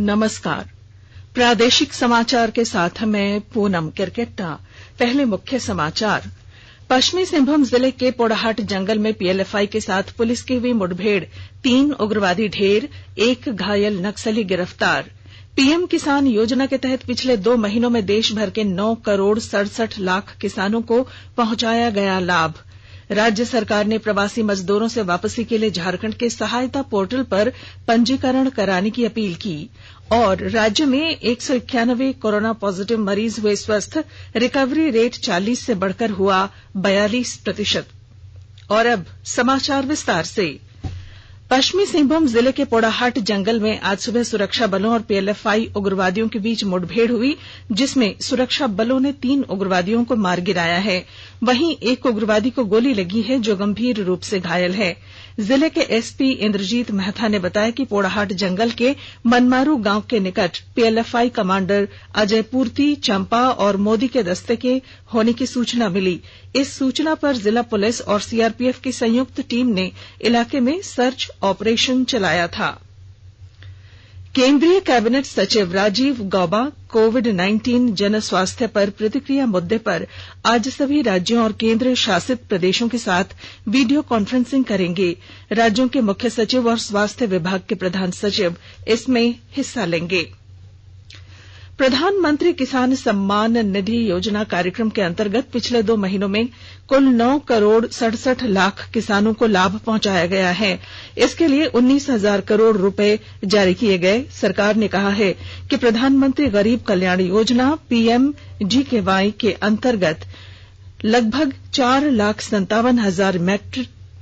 नमस्कार। प्रादेशिक समाचार के साथ मैं पूनम किरकेट्टा। पहले मुख्य समाचार। पश्चिमी सिंहभूम जिले के पोड़ाहाट जंगल में पीएलएफआई के साथ पुलिस की हुई मुठभेड़, 3 उग्रवादी ढेर, 1 घायल नक्सली गिरफ्तार। पीएम किसान योजना के तहत पिछले 2 महीनों में देश भर के 9 करोड़ 67 लाख किसानों को पहुंचाया गया लाभ। राज्य सरकार ने प्रवासी मजदूरों से वापसी के लिए झारखंड के सहायता पोर्टल पर पंजीकरण कराने की अपील की। और राज्य में 191 कोरोना पॉजिटिव मरीज हुए स्वस्थ, रिकवरी रेट 40 से बढ़कर हुआ 42%। और अब समाचार विस्तार से। पश्चिमी सिंहभूम जिले के पोड़ाहाट जंगल में आज सुबह सुरक्षा बलों और पीएलएफआई उग्रवादियों के बीच मुठभेड़ हुई, जिसमें सुरक्षा बलों ने 3 उग्रवादियों को मार गिराया है। वहीं 1 उग्रवादी को गोली लगी है, जो गंभीर रूप से घायल है। जिले के एसपी इंद्रजीत महथा ने बताया कि पोड़ाहाट जंगल के मनमारू गांव के निकट पीएलएफआई कमांडर अजय पूर्ति, चंपा और मोदी के दस्ते के होने की सूचना मिली। इस सूचना पर जिला पुलिस और सीआरपीएफ की संयुक्त टीम ने इलाके में सर्च ऑपरेशन चलाया था। केंद्रीय कैबिनेट सचिव राजीव गौबा कोविड-19 जन स्वास्थ्य पर प्रतिक्रिया मुद्दे पर आज सभी राज्यों और केंद्र शासित प्रदेशों के साथ वीडियो कॉन्फ्रेंसिंग करेंगे। राज्यों के मुख्य सचिव और स्वास्थ्य विभाग के प्रधान सचिव इसमें हिस्सा लेंगे। प्रधानमंत्री किसान सम्मान निधि योजना कार्यक्रम के अंतर्गत पिछले 2 महीनों में कुल 9 करोड़ 67 लाख किसानों को लाभ पहुंचाया गया है। इसके लिए 19,000 करोड़ रुपए जारी किए गए। सरकार ने कहा है कि प्रधानमंत्री गरीब कल्याण योजना पीएमजीकेवाई के अंतर्गत लगभग 4,57,000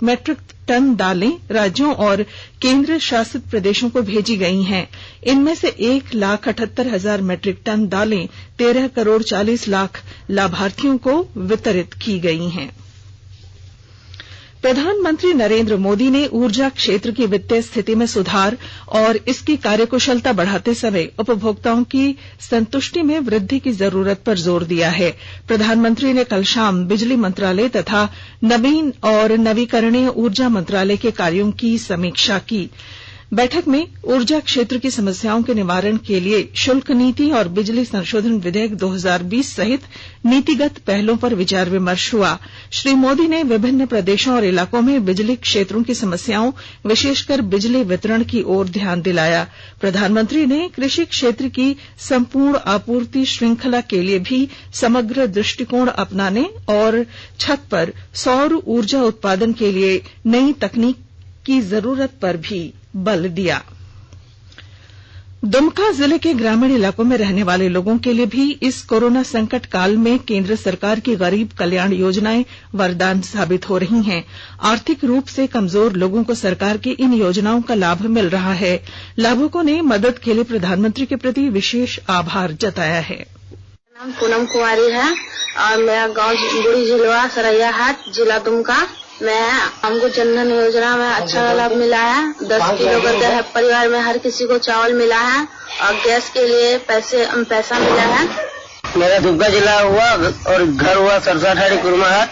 मैट्रिक टन दालें राज्यों और केंद्र शासित प्रदेशों को भेजी गई हैं। इनमें से 1,78,000 मैट्रिक टन दालें 13 करोड़ 40 लाख लाभार्थियों को वितरित की गई हैं। प्रधानमंत्री नरेंद्र मोदी ने ऊर्जा क्षेत्र की वित्तीय स्थिति में सुधार और इसकी कार्यकुशलता बढ़ाते समय उपभोक्ताओं की संतुष्टि में वृद्धि की जरूरत पर जोर दिया है। प्रधानमंत्री ने कल शाम बिजली मंत्रालय तथा नवीन और नवीकरणीय ऊर्जा मंत्रालय के कार्यों की समीक्षा की। बैठक में ऊर्जा क्षेत्र की समस्याओं के निवारण के लिए शुल्क नीति और बिजली संशोधन विधेयक 2020 सहित नीतिगत पहलों पर विचार विमर्श हुआ। श्री मोदी ने विभिन्न प्रदेशों और इलाकों में बिजली क्षेत्रों की समस्याओं, विशेषकर बिजली वितरण की ओर ध्यान दिलाया। प्रधानमंत्री ने कृषि क्षेत्र की संपूर्ण आपूर्ति श्रृंखला के लिए भी समग्र दृष्टिकोण अपनाने और छत पर सौर ऊर्जा उत्पादन के लिए नई तकनीक की जरूरत पर भी बल दिया। दुमका जिले के ग्रामीण इलाकों में रहने वाले लोगों के लिए भी इस कोरोना संकट काल में केंद्र सरकार की गरीब कल्याण योजनाएं वरदान साबित हो रही हैं। आर्थिक रूप से कमजोर लोगों को सरकार की इन योजनाओं का लाभ मिल रहा है। लाभुकों ने मदद के लिए प्रधानमंत्री के प्रति विशेष आभार जताया है। नाम पूनम कुमारी है और मेरा गांव बुढ़ी झिलवा सरैया हाट, जिला दुमका। हमको जनधन योजना में अच्छा लाभ मिला है। 10 किलो करके है परिवार में हर किसी को चावल मिला है और गैस के लिए पैसा मिला है। मेरा दुमका जिला हुआ और घर हुआ सरसाठाड़ी कुरमाहाट।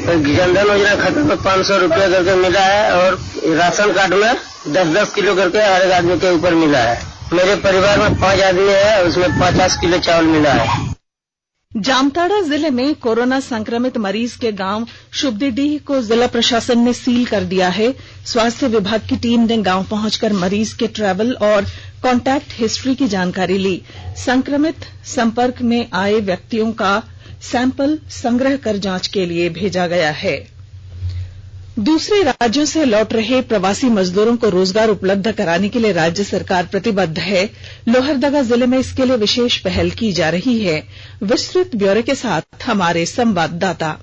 जनधन योजना खाते में 500 रुपया करके मिला है और राशन कार्ड में 10-10 किलो करके हर एक आदमी के ऊपर मिला है। मेरे परिवार में 5 आदमी है, उसमें 50 किलो चावल मिला है। जामताड़ा जिले में कोरोना संक्रमित मरीज के गांव शुभदीडीह को जिला प्रशासन ने सील कर दिया है। स्वास्थ्य विभाग की टीम ने गांव पहुंचकर मरीज के ट्रैवल और कॉन्टैक्ट हिस्ट्री की जानकारी ली। संक्रमित संपर्क में आए व्यक्तियों का सैंपल संग्रह कर जांच के लिए भेजा गया है। दूसरे राज्यों से लौट रहे प्रवासी मजदूरों को रोजगार उपलब्ध कराने के लिए राज्य सरकार प्रतिबद्ध है। लोहरदगा जिले में इसके लिए विशेष पहल की जा रही है। विस्तृत ब्यौरे के साथ हमारे संवाददाता।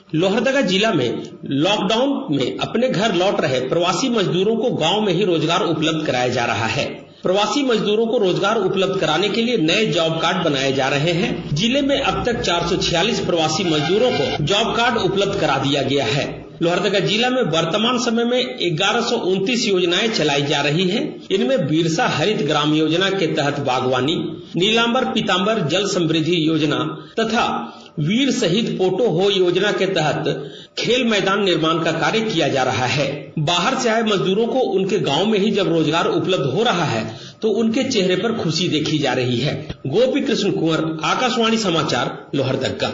लोहरदगा जिला में लॉकडाउन में अपने घर लौट रहे प्रवासी मजदूरों को गांव में ही रोजगार उपलब्ध कराया जा रहा है। प्रवासी मजदूरों को रोजगार उपलब्ध कराने के लिए नए जॉब कार्ड बनाए जा रहे हैं। जिले में अब तक 446 प्रवासी मजदूरों को जॉब कार्ड उपलब्ध करा दिया गया है। लोहरदगा जिला में वर्तमान समय में 1129 योजनाएं चलाई जा रही हैं। इनमें बिरसा हरित ग्राम योजना के तहत बागवानी, नीलांबर पीतांबर जल समृद्धि योजना तथा वीर शहीद पोटो हो योजना के तहत खेल मैदान निर्माण का कार्य किया जा रहा है। बाहर से आए मजदूरों को उनके गांव में ही जब रोजगार उपलब्ध हो रहा है तो उनके चेहरे पर खुशी देखी जा रही है। गोपी कृष्ण कुंवर, आकाशवाणी समाचार, लोहरदगा।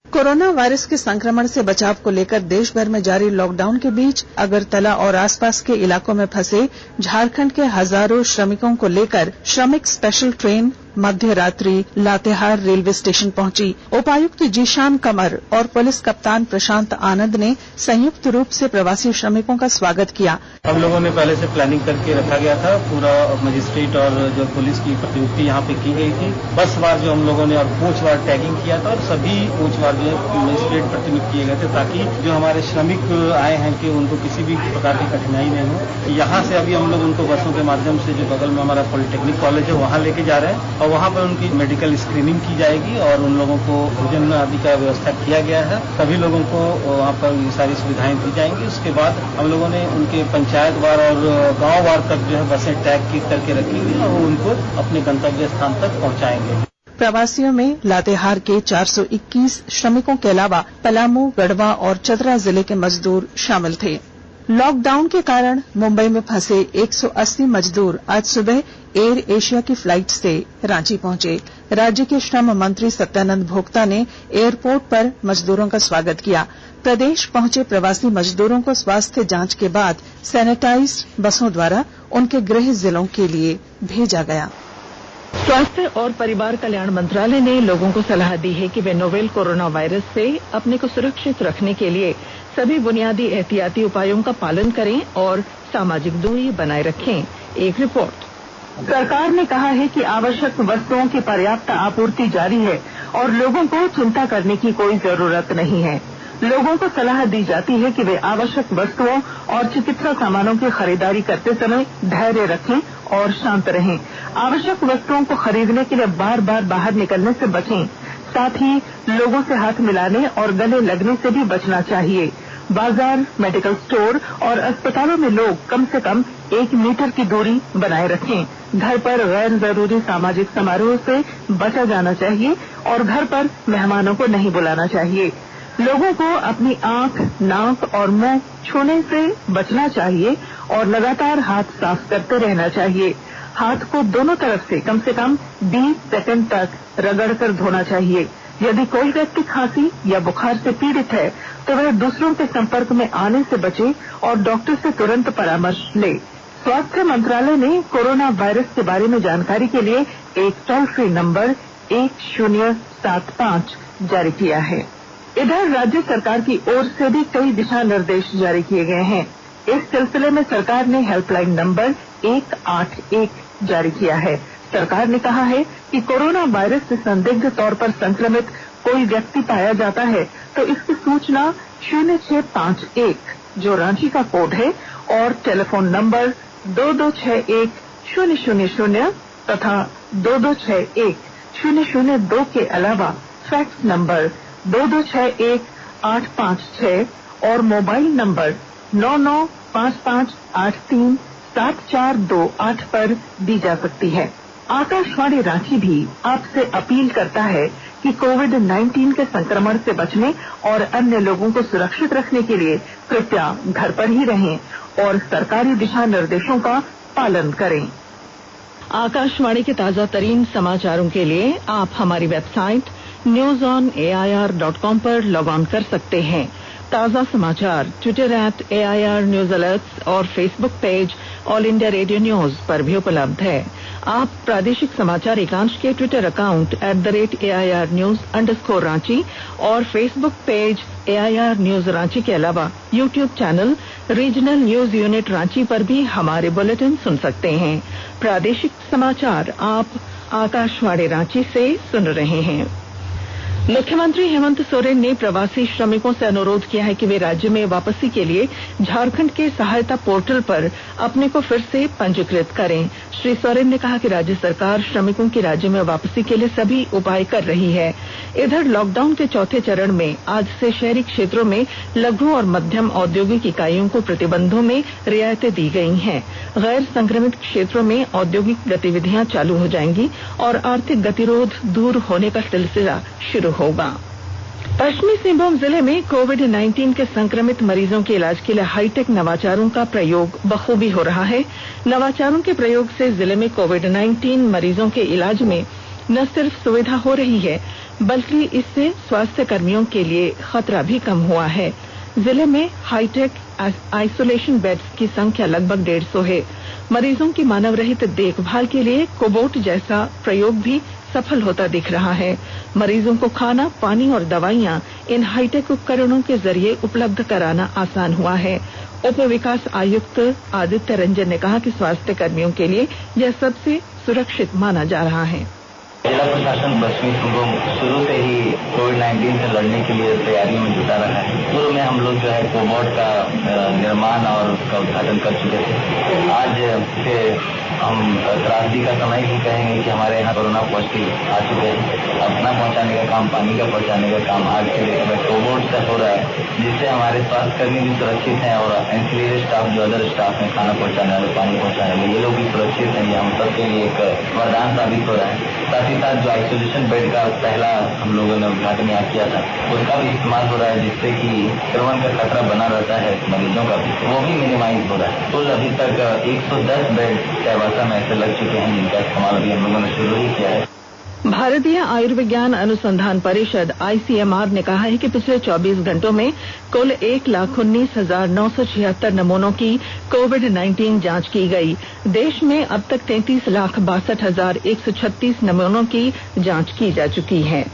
कोरोना वायरस के संक्रमण से बचाव को लेकर देश भर में जारी लॉकडाउन के बीच अगरतला और आसपास के इलाकों में फंसे झारखंड के हजारों श्रमिकों को लेकर श्रमिक स्पेशल ट्रेन मध्य रात्रि लातेहार रेलवे स्टेशन पहुंची। उपायुक्त जीशान कमर और पुलिस कप्तान प्रशांत आनंद ने संयुक्त रूप से प्रवासी श्रमिकों का स्वागत किया। हम लोगों ने पहले से प्लानिंग करके रखा गया था। पूरा मजिस्ट्रेट और जो पुलिस की प्रतिनियुक्ति यहाँ पे की गई थी। बस वार जो हम लोगों ने और कोच वार टैगिंग किया था और सभी कोच वार जो है मजिस्ट्रेट प्रतिनियुक्त किए गए थे, ताकि जो हमारे श्रमिक आए हैं कि उनको किसी भी प्रकार की कठिनाई नहीं हो। यहाँ से अभी हम लोग उनको बसों के माध्यम से जो बगल में हमारा पॉलिटेक्निक कॉलेज है वहाँ लेके जा रहे हैं और वहाँ पर उनकी मेडिकल स्क्रीनिंग की जाएगी और उन लोगों को भोजन आदि का व्यवस्था किया गया है। सभी लोगों को वहाँ पर ये सारी सुविधाएं दी जाएंगी। उसके बाद हम लोगों ने उनके पंचायत वार और गांव वार तक जो है बसें टैग करके रखी हुई और वो उनको अपने गंतव्य स्थान तक पहुंचाएंगे। प्रवासियों में लातेहार के 421 श्रमिकों के अलावा पलामू, गढ़वा और चतरा जिले के मजदूर शामिल थे। लॉकडाउन के कारण मुंबई में फंसे 180 मजदूर आज सुबह एयर एशिया की फ्लाइट से रांची पहुंचे। राज्य के श्रम मंत्री सत्यानंद भोक्ता ने एयरपोर्ट पर मजदूरों का स्वागत किया। प्रदेश पहुंचे प्रवासी मजदूरों को स्वास्थ्य जांच के बाद सैनिटाइज्ड बसों द्वारा उनके गृह जिलों के लिए भेजा गया। स्वास्थ्य और परिवार कल्याण मंत्रालय ने लोगों को सलाह दी है कि वे नोवेल कोरोना वायरस से अपने को सुरक्षित रखने के लिए सभी बुनियादी एहतियाती उपायों का पालन करें और सामाजिक दूरी बनाए रखें। एक रिपोर्ट। सरकार ने कहा है कि आवश्यक वस्तुओं की पर्याप्त आपूर्ति जारी है और लोगों को चिंता करने की कोई जरूरत नहीं है। लोगों को सलाह दी जाती है कि वे आवश्यक वस्तुओं और चिकित्सा सामानों की खरीदारी करते समय धैर्य रखें और शांत रहें। आवश्यक वस्तुओं को खरीदने के लिए बार बार बाहर निकलने से बचें। साथ ही लोगों से हाथ मिलाने और गले लगने से भी बचना चाहिए। बाजार, मेडिकल स्टोर और अस्पतालों में लोग कम से कम 1 मीटर की दूरी बनाए रखें। घर पर गैर जरूरी सामाजिक समारोह से बचा जाना चाहिए और घर पर मेहमानों को नहीं बुलाना चाहिए। लोगों को अपनी आंख, नाक और मुंह छूने से बचना चाहिए और लगातार हाथ साफ करते रहना चाहिए। हाथ को दोनों तरफ से कम 20 सेकंड तक रगड़कर धोना चाहिए। यदि कोई व्यक्ति खांसी या बुखार से पीड़ित है तो वह दूसरों के संपर्क में आने से बचे और डॉक्टर से तुरंत परामर्श ले। स्वास्थ्य मंत्रालय ने कोरोना वायरस के बारे में जानकारी के लिए एक टोल फ्री नंबर 1075 जारी किया है। इधर राज्य सरकार की ओर से भी कई दिशा निर्देश जारी किए गए हैं। इस सिलसिले में सरकार ने हेल्पलाइन नंबर 181 जारी किया है। सरकार ने कहा है कि कोरोना वायरस से संदिग्ध तौर पर संक्रमित कोई व्यक्ति पाया जाता है तो इसकी सूचना 0651 जो रांची का कोड है और टेलीफोन नंबर 2261-000 तथा 2261-002 के अलावा फैक्स नंबर 2261-856 और मोबाइल नंबर 9955837428 पर दी जा सकती है। आकाशवाणी रांची भी आपसे अपील करता है कि कोविड-19 के संक्रमण से बचने और अन्य लोगों को सुरक्षित रखने के लिए कृपया घर पर ही रहें और सरकारी दिशा निर्देशों का पालन करें। आकाशवाणी के ताजा तरीन समाचारों के लिए आप हमारी वेबसाइट newsonair.com पर लॉग ऑन कर सकते हैं। ताजा समाचार ट्विटर @AIR न्यूज अलर्ट्स और Facebook page all India radio news पर भी उपलब्ध है। आप प्रादेशिक समाचार एकांश के ट्विटर अकाउंट @AIR News_Ranchi और Facebook page AIR news Ranchi के अलावा YouTube channel regional news unit Ranchi पर भी हमारे बुलेटिन सुन सकते हैं। प्रादेशिक समाचार आप आकाशवाणी रांची से सुन रहे हैं। मुख्यमंत्री हेमंत सोरेन ने प्रवासी श्रमिकों से अनुरोध किया है कि वे राज्य में वापसी के लिए झारखंड के सहायता पोर्टल पर अपने को फिर से पंजीकृत करें। श्री सोरेन ने कहा कि राज्य सरकार श्रमिकों की राज्य में वापसी के लिए सभी उपाय कर रही है। इधर लॉकडाउन के चौथे चरण में आज से शहरी क्षेत्रों में लघु और मध्यम औद्योगिक इकाइयों को प्रतिबंधों में रियायतें दी गई हैं। गैर संक्रमित क्षेत्रों में औद्योगिक गतिविधियां चालू हो जाएंगी और आर्थिक गतिरोध दूर होने का सिलसिला शुरू होगा। पश्चिमी सिंहभूम जिले में कोविड-19 के संक्रमित मरीजों के इलाज के लिए हाईटेक नवाचारों का प्रयोग बखूबी हो रहा है। नवाचारों के प्रयोग से जिले में कोविड-19 मरीजों के इलाज में न सिर्फ सुविधा हो रही है, बल्कि इससे स्वास्थ्य कर्मियों के लिए खतरा भी कम हुआ है। जिले में हाईटेक आइसोलेशन बेड्स की संख्या लगभग 150 है। मरीजों की मानव रहित देखभाल के लिए कोबोट जैसा प्रयोग भी सफल होता दिख रहा है। मरीजों को खाना, पानी और दवाइयां इन हाईटेक उपकरणों के जरिए उपलब्ध कराना आसान हुआ है। उप विकास आयुक्त आदित्य रंजन ने कहा कि स्वास्थ्य कर्मियों के लिए यह सबसे सुरक्षित माना जा रहा है। जिला प्रशासन पश्चिमी सिंहभूम शुरू से ही कोविड-19 से लड़ने के लिए तैयारियों में जुटा रहा है। शुरू में हम लोग जो है कोबोट का निर्माण और उसका उद्घाटन कर चुके थे। आज से हम त्रासदी का समय ही कहेंगे कि हमारे यहाँ कोरोना पॉजिटिव आ चुके हैं। अपना पहुंचाने का काम, पानी का पहुंचाने का काम आज के डेट में कोबोट से हो रहा है, जिससे हमारे स्वास्थ्यकर्मी भी सुरक्षित हैं और एंसिलरी स्टाफ जो अदर स्टाफ है, खाना पहुंचाने वाले, पानी पहुंचाने वाले, ये लोग भी सुरक्षित हैं। ये हम सबके लिए एक वरदान साबित हो रहा है। साथ ही साथ जो आइसोलेशन बेड का पहला हम लोगों ने उद्घाटन यहाँ किया था, उसका भी इस्तेमाल हो रहा है, जिससे कि संक्रमण का खतरा बना रहता है मरीजों का भी, वो भी मिनिमाइज हो रहा है। कुल अभी तक 110 बेड चाईबासा में ऐसे लग चुके हैं, जिनका इस्तेमाल अभी हम लोगों ने शुरू ही किया है। भारतीय आयुर्विज्ञान अनुसंधान परिषद ICMR ने कहा है कि पिछले 24 घंटों में कुल 1,19,976 नमूनों की कोविड-19 जांच की गई। देश में अब तक 33,62,136 नमूनों की जांच की जा चुकी है।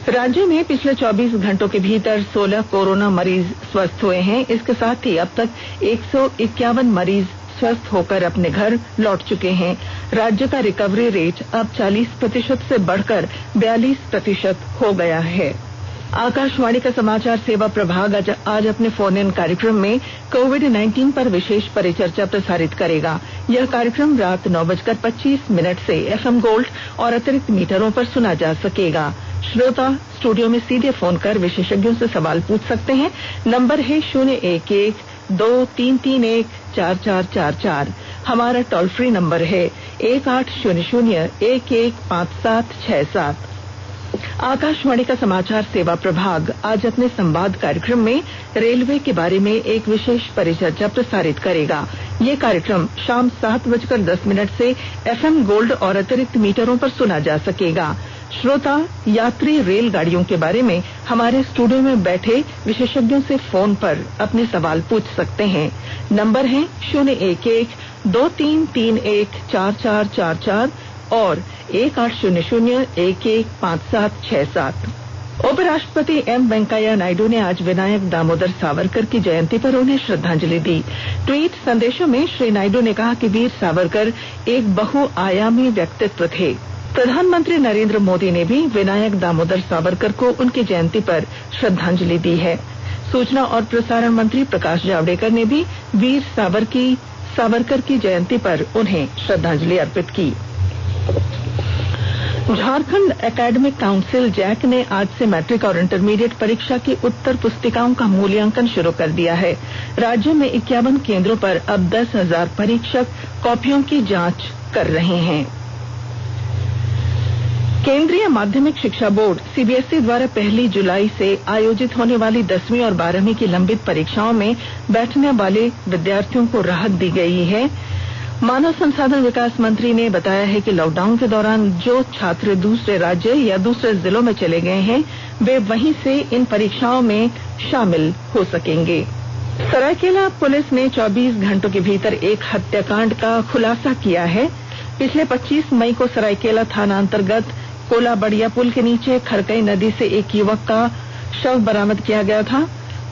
राज्य में पिछले 24 घंटों के भीतर 16 कोरोना मरीज स्वस्थ हुए हैं। इसके साथ ही अब तक 151 मरीज स्वस्थ होकर अपने घर लौट चुके हैं। राज्य का रिकवरी रेट अब 40% से बढ़कर 42% हो गया है। आकाशवाणी का समाचार सेवा प्रभाग आज अपने फोन इन कार्यक्रम में कोविड-19 पर विशेष परिचर्चा प्रसारित करेगा। यह कार्यक्रम रात 9:25 से FM गोल्ड और अतिरिक्त मीटरों पर सुना जा सकेगा। श्रोता स्टूडियो में सीधे फोन कर विशेषज्ञों से सवाल पूछ सकते हैं। नंबर है 011-2331-4444। हमारा टोल फ्री नंबर है 1800-115767। आकाशवाणी का समाचार सेवा प्रभाग आज अपने संवाद कार्यक्रम में रेलवे के बारे में एक विशेष परिचर्चा प्रसारित करेगा। ये कार्यक्रम शाम 7:10 से FM गोल्ड और अतिरिक्त मीटरों पर सुना जा सकेगा। श्रोता यात्री रेलगाड़ियों के बारे में हमारे स्टूडियो में बैठे विशेषज्ञों से फोन पर अपने सवाल पूछ सकते हैं। नंबर है 011-2331-4444 और 1800-115767। उपराष्ट्रपति M वेंकैया नायडू ने आज विनायक दामोदर सावरकर की जयंती पर उन्हें श्रद्धांजलि दी। ट्वीट संदेशों में श्री नायडू ने कहा कि वीर सावरकर एक बहुआयामी व्यक्तित्व थे। प्रधानमंत्री नरेंद्र मोदी ने भी विनायक दामोदर सावरकर को उनकी जयंती पर श्रद्धांजलि दी है। सूचना और प्रसारण मंत्री प्रकाश जावड़ेकर ने भी वीर सावरकर की जयंती पर उन्हें श्रद्धांजलि अर्पित की। झारखंड एकेडमिक काउंसिल जैक ने आज से मैट्रिक और इंटरमीडिएट परीक्षा की उत्तर पुस्तिकाओं का मूल्यांकन शुरू कर दिया है। राज्य में 51 केंद्रों पर अब 10,000 परीक्षक कॉपियों की जांच कर रहे हैं। केंद्रीय माध्यमिक शिक्षा बोर्ड CBSE द्वारा 1 जुलाई से आयोजित होने वाली 10वीं और 12वीं की लंबित परीक्षाओं में बैठने वाले विद्यार्थियों को राहत दी गई है। मानव संसाधन विकास मंत्री ने बताया है कि लॉकडाउन के दौरान जो छात्र दूसरे राज्य या दूसरे जिलों में चले गए हैं, वे वहीं से इन परीक्षाओं में शामिल हो सकेंगे। सरायकेला पुलिस ने 24 घंटों के भीतर एक हत्याकांड का खुलासा किया है। पिछले 25 मई को सरायकेला थाना अंतर्गत कोलाबड़िया पुल के नीचे खरकई नदी से एक युवक का शव बरामद किया गया था।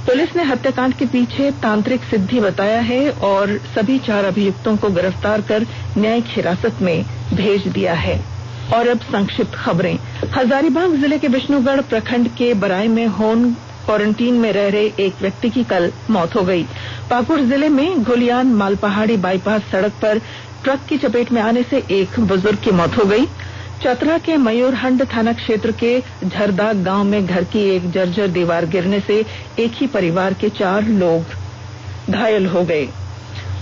पुलिस ने हत्याकांड के पीछे तांत्रिक सिद्धि बताया है और सभी 4 अभियुक्तों को गिरफ्तार कर न्यायिक हिरासत में भेज दिया है। और अब संक्षिप्त खबरें। हजारीबाग जिले के विष्णुगढ़ प्रखंड के बराय में होम क्वारंटीन में रह रहे एक व्यक्ति की कल मौत हो गई। पाकुड़ जिले में घुलियान मालपहाड़ी बाईपास सड़क पर ट्रक की चपेट में आने से एक बुजुर्ग की मौत हो गई। चतरा के मयूरहंड थाना क्षेत्र के झरदाग गांव में घर की एक जर्जर दीवार गिरने से एक ही परिवार के 4 लोग घायल हो गए।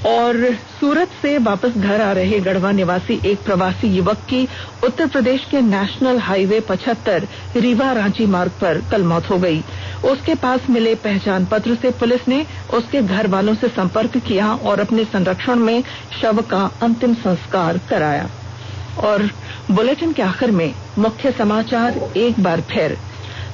और सूरत से वापस घर आ रहे गढ़वा निवासी एक प्रवासी युवक की उत्तर प्रदेश के नेशनल हाईवे 75 रीवा रांची मार्ग पर कल मौत हो गई। उसके पास मिले पहचान पत्र से पुलिस ने उसके घर वालों से संपर्क किया और अपने संरक्षण में शव का अंतिम संस्कार कराया। और बुलेटिन के आखिर में मुख्य समाचार एक बार फिर।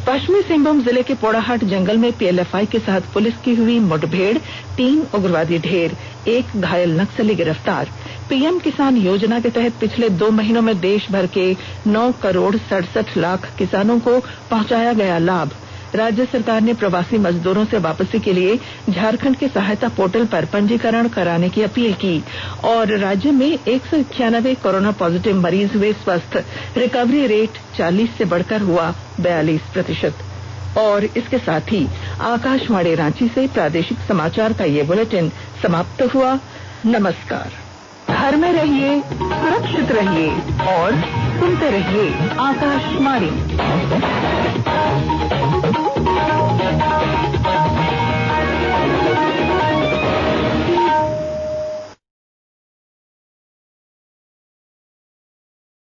पश्चिमी सिंहभूम जिले के पोड़ाहाट जंगल में पीएलएफआई के साथ पुलिस की हुई मुठभेड़, 3 उग्रवादी ढेर, 1 घायल नक्सली गिरफ्तार। पीएम किसान योजना के तहत पिछले 2 महीनों में देश भर के 9 करोड़ 67 लाख किसानों को पहुंचाया गया लाभ। राज्य सरकार ने प्रवासी मजदूरों से वापसी के लिए झारखंड के सहायता पोर्टल पर पंजीकरण कराने की अपील की। और राज्य में 191 कोरोना पॉजिटिव मरीज हुए स्वस्थ, रिकवरी रेट 40 से बढ़कर हुआ 42%। और इसके साथ ही आकाशवाणी रांची से प्रादेशिक समाचार का ये बुलेटिन समाप्त हुआ। नमस्कार। घर में रहिए, सुरक्षित रहिए और सुनते रहिए आकाशवाणी।